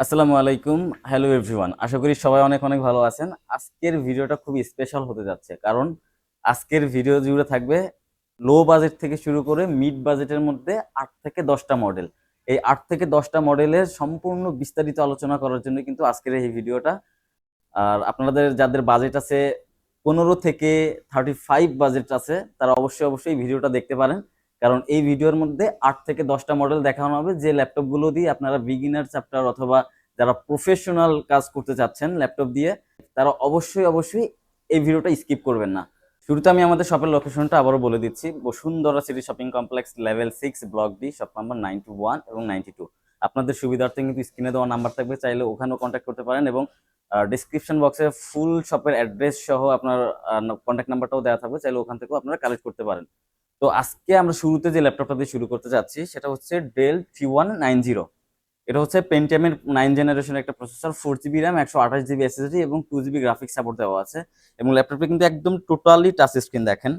আসসালামু আলাইকুম। Hello everyone, আশা করি সবাই অনেক অনেক ভালো আছেন। আজকের ভিডিওটা খুব স্পেশাল হতে যাচ্ছে, কারণ আজকের ভিডিও জুড়ে থাকবে লো বাজেট থেকে শুরু করে মিড বাজেটের মধ্যে 8 থেকে 10টা মডেল। এই 8 থেকে 10টা মডেলের সম্পূর্ণ বিস্তারিত আলোচনা করার জন্য কিন্তু আজকের এই ভিডিওটা। আর আপনাদের যাদের বাজেট আছে 15 থেকে 35 বাজেট আছে, তারা অবশ্যই অবশ্যই ভিডিওটা দেখতে পারেন, কারণ এই ভিডিওর মধ্যে 8 থেকে 10টা মডেল দেখানো হবে, যে ল্যাপটপগুলো দিয়ে আপনারা বিগিনার চ্যাপ্টার অথবা যারা প্রফেশনাল কাজ করতে চাচ্ছেন ল্যাপটপ দিয়ে, তারা অবশ্যই অবশ্যই এই ভিডিওটা স্কিপ করবেন না। শুরুতে আমি আমাদের শপের লোকেশনটা আবারও বলে দিচ্ছি: Bashundhara city shopping complex, level 6, block D, shop number 91 এবং 92। আপনাদের সুবিধার্থে কিন্তু স্ক্রিনে দেওয়া নাম্বার থাকবে, চাইলে ওখানেও কন্ট্যাক্ট করতে পারেন, এবং ডিসক্রিপশন বক্সে ফুল শপের অ্যাড্রেস সহ আপনার কন্ট্যাক্ট নাম্বারটাও দেওয়া থাকবে, চাইলে ওখান থেকেও আপনারা কালেক্ট করতে পারেন। তো আজকে আমরা শুরুতে যে ল্যাপটপটা দিয়ে শুরু করতে যাচ্ছি সেটা হচ্ছে ডেল 3190। এটা হচ্ছে পেন্টিয়ামের 9 জেনারেশন একটা processor, 4 GB RAM, 128 GB SSD এবং 2 জিবি গ্রাফিক্স সাপোর্ট দেওয়া আছে। এবং ল্যাপটপটা কিন্তু একদম টোটালি টাচ স্ক্রিন, দেখেন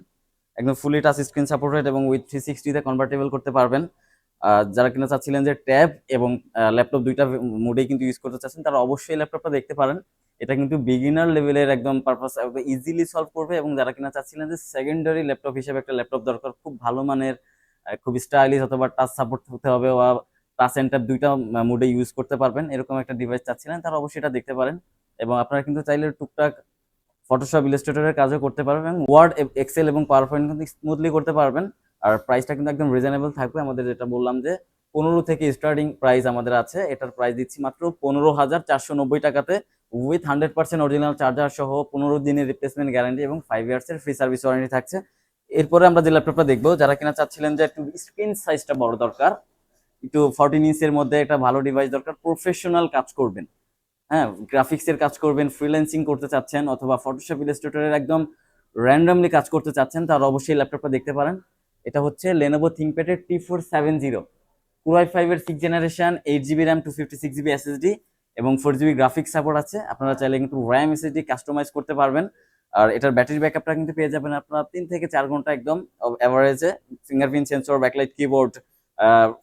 একদম ফুলি টাচ স্ক্রিন সাপোর্টেড, এবং উইথ 360 তে কনভার্টেবল করতে পারবেন। যারা কিনা চাচ্ছিলেন যে ট্যাব এবং ল্যাপটপ দুইটা মোডেই কিন্তু ইউজ করতে চাচ্ছেন, তারা অবশ্যই ল্যাপটপটা দেখতে পারেন। এটা কিন্তু বিগিনার লেভেলের একদম পারপাস ইজিলি সলভ করবে। এবং যারা কিনা চাচ্ছিলেন যে সেকেন্ডারি ল্যাপটপ হিসেবে একটা ল্যাপটপ দরকার, খুব ভালো মানের, খুব স্টাইলিশ, অথবা টাচ সাপোর্ট হতে হবে, বা টাচ এন্ড ট্যাব দুইটা মোডে ইউজ করতে পারবেন, এরকম একটা ডিভাইস চাচ্ছিলেন, তারা অবশ্যই এটা দেখতে পারেন। এবং আপনারা কিন্তু চাইলে টুকটাক ফটোশপ ইলাস্ট্রেটরের কাজও করতে পারবেন, এবং ওয়ার্ড, এক্সেল এবং পাওয়ার পয়েন্ট কিন্তু স্মুথলি করতে পারবেন। আর প্রাইসটা কিন্তু একদম রিজনেবল থাকবে। আমাদের যেটা বললাম যে 15 থেকে স্টার্টিং প্রাইস আমাদের আছে, এটার প্রাইস দিচ্ছি মাত্র 15,490 টাকাতে, উইথ 100% অরিজিনাল চার্জার সহ 15 দিনের রিপ্লেসমেন্ট গ্যারান্টি এবং 5 ইয়ার্সের ফ্রি সার্ভিস ওয়ারেন্টি থাকছে। এরপরে আমরা যে ল্যাপটপটা দেখবো, যারা কিনা চাচ্ছিলেন যে একটু স্ক্রিন সাইজটা বড় দরকার, একটু 14 ইঞ্চের মধ্যে একটা ভালো ডিভাইস দরকার, প্রফেশনাল কাজ করবেন, হ্যাঁ গ্রাফিক্সের কাজ করবেন, ফ্রিল্যান্সিং করতে চাচ্ছেন, অথবা ফটোশপ ইলাস্ট্রেটরের একদম র্যান্ডমলি কাজ করতে চাচ্ছেন, তারা অবশ্যই ল্যাপটপটা দেখতে পারেন। এটা হচ্ছে লেনোভো থিংকপ্যাডের T470, Core i5-এর 6 generation, 8 GB RAM, 256 GB SSD এবং 4 জিবি গ্রাফিক্স সাপোর্ট আছে। আপনারা চাইলে কিন্তু র্যাম এসএসডি কাস্টমাইজ করতে পারবেন। আর এটার ব্যাটারি ব্যাকআপটা কিন্তু পেয়ে যাবেন আপনারা 3 থেকে 4 ঘন্টা একদম অ্যাভারেজে। Fingerprint sensor, backlight keyboard,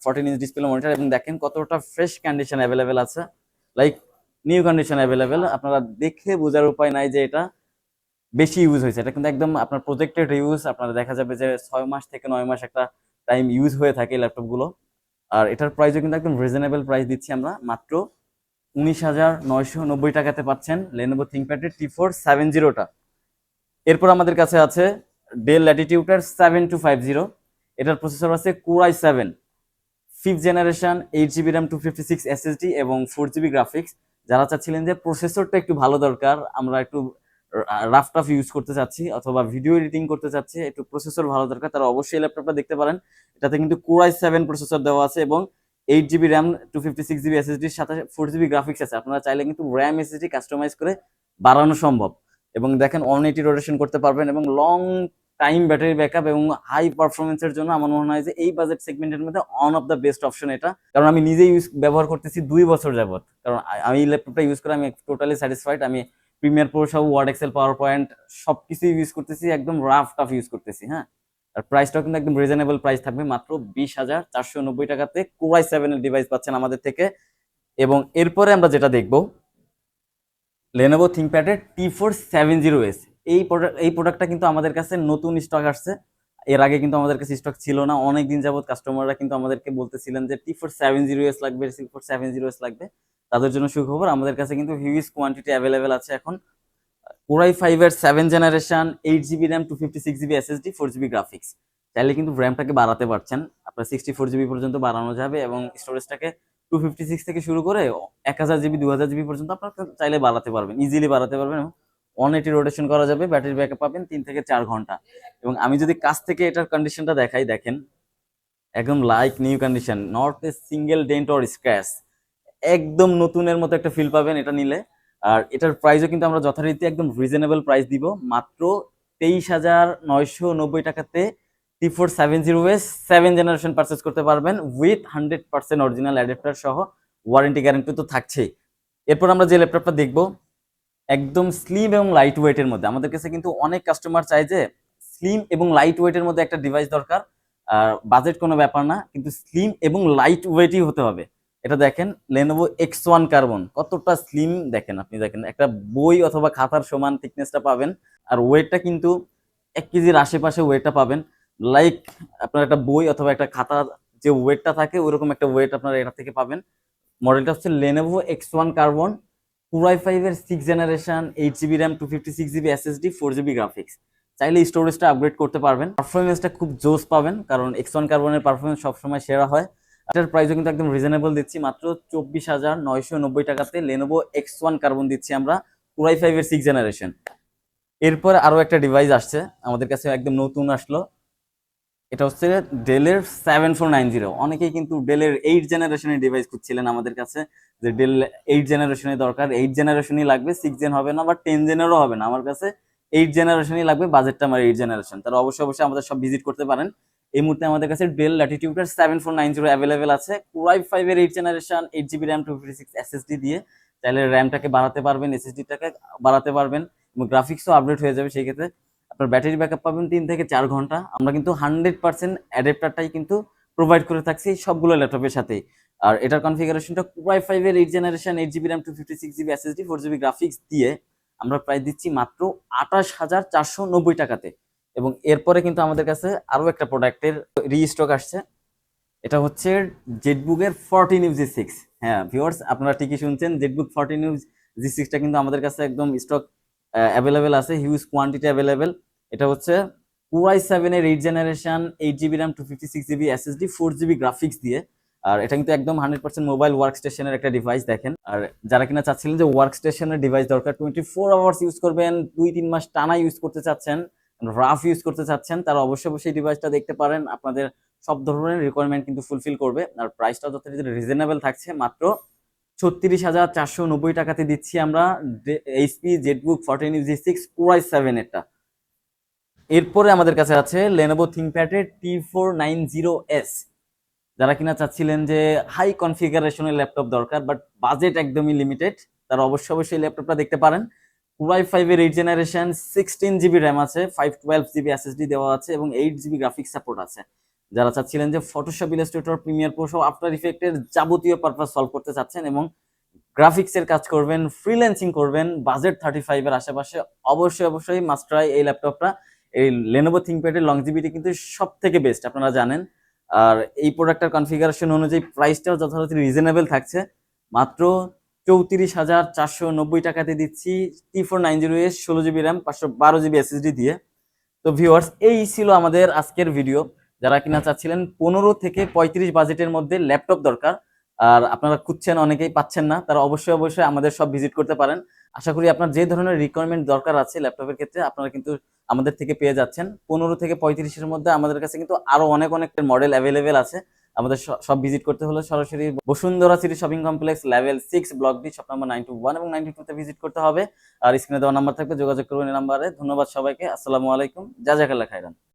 14 inch display monitor, এবং দেখেন কতটা ফ্রেশ কন্ডিশন অ্যাভেলেবেল আছে, লাইক নিউ কন্ডিশন অ্যাভেলেবেল। আপনারা দেখে বোঝার উপায় নাই যে এটা বেশি ইউজ হয়েছে। এটা কিন্তু একদম আপনার প্রজেক্টেড ইউজ, আপনারা দেখা যাবে যে 6 মাস থেকে 9 মাস একটা টাইম ইউজ হয়ে থাকে ল্যাপটপগুলো। আর এটার প্রাইসও কিন্তু একদম রিজনেবল প্রাইস দিচ্ছি আমরা, মাত্র 19,990 টাকাতে পাচ্ছেন লেনোভো থিংকপ্যাডের T470টা। এরপর আমাদের কাছে আছে ডেল ল্যাটিটিউডের 7250। এটার প্রসেসর আছে Core i7, 5th generation, 8 GB RAM, 256 SSD এবং 4 জিবি গ্রাফিক্স। যারা চাচ্ছিলেন যে প্রসেসরটা একটু ভালো দরকার, আমরা একটু রাফ টাফ ইউজ করতে চাচ্ছি অথবা ভিডিও এডিটিং করতে চাচ্ছি, একটু প্রসেসর ভালো দরকার, তারা অবশ্যই ল্যাপটপটা দেখতে পারেন। এটাতে কিন্তু Core i7 প্রসেসর দেওয়া আছে, এবং 8 জিবি র্যাম, 256 জিবি এসএসডির সাথে 4 জিবি গ্রাফিক্স আছে। আপনারা চাইলে কিন্তু র্যাম এসএসডি কাস্টমাইজ করে বাড়ানো সম্ভব। এবং দেখেন 180 রোটেশন করতে পারবেন, এবং লং টাইম ব্যাটারি ব্যাকআপ এবং হাই পারফরমেন্সের জন্য আমার মনে হয় যে এই বাজেট সেগমেন্টের মধ্যে one of the best option এটা। কারণ আমি নিজেই ব্যবহার করতেছি 2 বছর যাবত, কারণ আমি এই ল্যাপটপটা ইউজ করে আমি টোটালি স্যাটিসফাইড। আমি প্রিমিয়ার প্রো সহ ওয়ার্ড, এক্সেল, পাওয়ার পয়েন্ট সবকিছু ইউজ করতেছি, একদম রাফ টাফ ইউজ করতেছি, হ্যাঁ। আর প্রাইসটাও কিন্তু একদম রিজনেবল প্রাইস থাকবে, মাত্র 20,490 টাকাতে Core i7 এর ডিভাইস পাচ্ছেন আমাদের থেকে। এবং এরপরে আমরা যেটা দেখবো, লেনোভো থিংকপ্যাডের T470S। এই প্রোডাক্টটা কিন্তু আমাদের কাছে নতুন স্টক আসছে, এর আগে কিন্তু আমাদের কাছে স্টক ছিল না। অনেকদিন যাবত কাস্টমাররা কিন্তু আমাদেরকে বলতেছিলেন যে T470S লাগবে, T470S লাগবে। তাদের জন্য সুখবর, আমাদের কাছে কিন্তু হিউজ কোয়ান্টিটি অ্যাভেলেবেল আছে এখন। Core i5-এর 7th generation, 8 GB RAM, 256 GB SSD, 4 GB graphics. চাইলে কিন্তু র্যামটাকে বাড়াতে পারছেন, আপনার 64 জিবি পর্যন্ত বাড়ানো যাবে, এবং স্টোরেজটাকে 256 থেকে শুরু করে 1000 জিবি, 2000 জিবি পর্যন্ত আপনার চাইলে বাড়াতে পারবেন, ইজিলি বাড়াতে পারবেন। 180 রোটেশন করা যাবে, ব্যাটারি ব্যাকআপ পাবেন 3 থেকে 4 ঘন্টা। এবং আমি যদি কাছ থেকে এটার কন্ডিশনটা দেখাই, দেখেন একদম like new condition, not a single dent or scratch, একদম নতুনের মতো একটা ফিল পাবেন এটা নিলে। আর এটার প্রাইসও কিন্তু আমরা যথারীতি একদম রিজনেবল প্রাইস দিব, মাত্র 23,990 টাকাতে T470S 7 জেনারেশন পারচেস করতে পারবেন, উইথ 100% অরিজিনাল অ্যাডাপ্টার সহ ওয়ারেন্টি গ্যারান্টি তো থাকছেই। এরপর আমরা যে ল্যাপটপটা দেখবো, একদম স্লিম এবং লাইট ওয়েটের মধ্যে, আমাদের কাছে কিন্তু অনেক কাস্টমার চায় যে স্লিম এবং লাইট ওয়েটের মধ্যে একটা ডিভাইস দরকার। আর বাজেট কোনো ব্যাপার না, কিন্তু স্লিম এবং লাইট ওয়েটই হতে হবে। এটা দেখেন Lenovo X1 কার্বন, কতটা স্লিম দেখেন, আপনি দেখেন একটা বই অথবা খাতার সমান থিকনেসটা পাবেন। আর ওয়েটটা কিন্তু 1 কেজির আশেপাশে ওয়েটটা পাবেন। লাইক আপনার একটা বই অথবা একটা খাতার যে ওয়েটটা থাকে ওইরকম একটা ওয়েট আপনারা এটা থেকে পাবেন। মডেলটা হচ্ছে Lenovo X1 carbon, Core i5 এর 6th generation, 8 GB RAM, 256 GB SSD, 4 GB graphics. চাইলে স্টোরেজটা আপগ্রেড করতে পারবেন। পারফরমেন্সটা খুব জোস পাবেন, কারণ X1 কার্বনের পারফরমেন্স সবসময় সেরা হয়। এটার প্রাইসও কিন্তু একদম রিজনেবল দিচ্ছি, মাত্র 24,990 টাকাতে Lenovo X1 কার্বন দিচ্ছি আমরা, Core i5 এর 6th জেনারেশন। এরপর আরো একটা ডিভাইস আসছে আমাদের কাছে, একদম নতুন আসলো। এটা হচ্ছে ডেলের 7490। অনেকেই কিন্তু ডেলের 8th জেনারেশনের ডিভাইস খুঁজছিলেন আমাদের কাছে, যে ডেল 8th জেনারেশনের দরকার, 8th জেনারেশনই লাগবে, 6 জেন হবে না বা 10 জেনেরও হবে না, আমার কাছে 8th জেনারেশনই লাগবে, বাজেটটা আমার 8th জেনারেশন। তারা অবশ্যই অবশ্যই আমাদের সব ভিজিট করতে পারেন। এই মুহূর্তে আমাদের কাছে ডেল ল্যাটিটিউডের 7490 অ্যাভেলেবেল আছে, Core i5 এর 8th generation, 8 GB RAM, 256 SSD দিয়ে। চাইলে র্যামটাকে বাড়াতে পারবেন, এসএসডিটাকে বাড়াতে পারবেন, এবং গ্রাফিক্সও আপডেট হয়ে যাবে। সেই ক্ষেত্রে আপনার ব্যাটারি ব্যাকআপ পাবেন 3 থেকে 4 ঘন্টা। আমরা কিন্তু 100% অ্যাডাপ্টারটাই কিন্তু প্রোভাইড করে থাকছি সবগুলো ল্যাপটপের সাথেই। আর এটার কনফিগারেশনটা Core i5 এর 8th generation, 8 GB RAM, 256 GB SSD, 4 GB graphics দিয়ে আমরা প্রাইস দিচ্ছি মাত্র 28,490 টাকাতে। এবং এরপরে কিন্তু আমাদের কাছে আরো একটা প্রোডাক্টের রিস্টক আসছে। এটা হচ্ছে জেটবুকের 14 UG6। হ্যাঁ ভিউয়ার্স, আপনারা ঠিকই শুনছেন, জেটবুক 14 UG6টা কিন্তু আমাদের কাছে একদম স্টক অ্যাভেলেবেল আছে, হিউজ কোয়ান্টিটি অ্যাভেলেবেল। এটা হচ্ছে Core i7 এর 8th generation, 8 GB RAM, 256 GB SSD, 4 GB graphics দিয়ে। আর এটা কিন্তু একদম 100% মোবাইল ওয়ার্ক স্টেশনের একটা ডিভাইস দেখেন। আর যারা কিনা চাচ্ছিলেন যে ওয়ার্ক স্টেশনের ডিভাইস দরকার, 24 আওয়ার্স ইউজ করবেন, 2-3 মাস টানা ইউজ করতে চাচ্ছেন, রাফ ইউজ করতে চাচ্ছেন, তারা অবশ্যই অবশ্যই ডিভাইসটা দেখতে পারেন। আপনাদের সব ধরনের রিকোয়ারমেন্ট কিন্তু ফুলফিল করবে। আর প্রাইসটা যথারীতি রিজনেবল থাকছে, মাত্র 36,490 টাকাতে দিচ্ছি আমরা HP Jetbook 14 UG6 Core i7 এরটা। এরপরে আমাদের কাছে আছে Lenovo ThinkPad এর T490S। যারা কিনা চাচ্ছিলেন যে হাই কনফিগারেশনের ল্যাপটপ দরকার বাট বাজেট একদমই লিমিটেড, তারা অবশ্যই অবশ্যই ল্যাপটপটা দেখতে পারেন। Core i5 এর 8th জেনারেশন, 16 জিবি র্যাম আছে, 512 জিবি এসএসডি দেওয়া আছে, এবং 8 জিবি গ্রাফিক্স সাপোর্ট আছে। যারা চাচ্ছিলেন যে ফটোশপ, ইলাস্ট্রেটর, প্রিমিয়ার প্রো সহ আফটার ইফেক্টের যাবতীয় পারপাস সলভ করতে চাচ্ছেন এবং গ্রাফিক্সের কাজ করবেন, ফ্রিল্যান্সিং করবেন, বাজেট 35 এর আশেপাশে, অবশ্যই অবশ্যই মাস্ট ট্রাই এই ল্যাপটপটা। এই Lenovo ThinkPad এর লংজিভিটি কিন্তু সব থেকে বেস্ট, আপনারা জানেন। আর এই প্রোডাক্টের কনফিগারেশন অনুযায়ী প্রাইসটাও যথারীতি রিজনেবল থাকছে, মাত্র 34,490 টাকাতে দিচ্ছি T490S, 16 GB RAM, 512 GB SSD দিয়ে। তো ভিউয়ার্স, এই ছিল আমাদের আজকের ভিডিও। যারা কিনা চাচ্ছিলেন 15 থেকে 35 বাজেটের মধ্যে ল্যাপটপ দরকার, আর আপনারা খুঁজছেন অনেকেই পাচ্ছেন না, তারা অবশ্যই অবশ্যই আমাদের সব ভিজিট করতে পারেন। আশা করি আপনার যে ধরনের রিকোয়ারমেন্ট দরকার আছে ল্যাপটপের ক্ষেত্রে আপনারা কিন্তু আমাদের থেকে পেয়ে যাচ্ছেন। 15 থেকে 35-এর মধ্যে আমাদের কাছে কিন্তু আরো অনেক অনেক মডেল অ্যাভেলেবেল আছে। আমাদের সব ভিজিট করতে হলে সরাসরি Bashundhara city shopping complex, level 6, block D, shop number 921 এবং 92-তে ভিজিট করতে হবে। আর স্ক্রিনে দেওয়া নাম্বার থাকবে, যোগাযোগ করবেন এই নাম্বারে। ধন্যবাদ সবাইকে, আসসালামু আলাইকুম, জাযাকাল্লাহ খাইরান।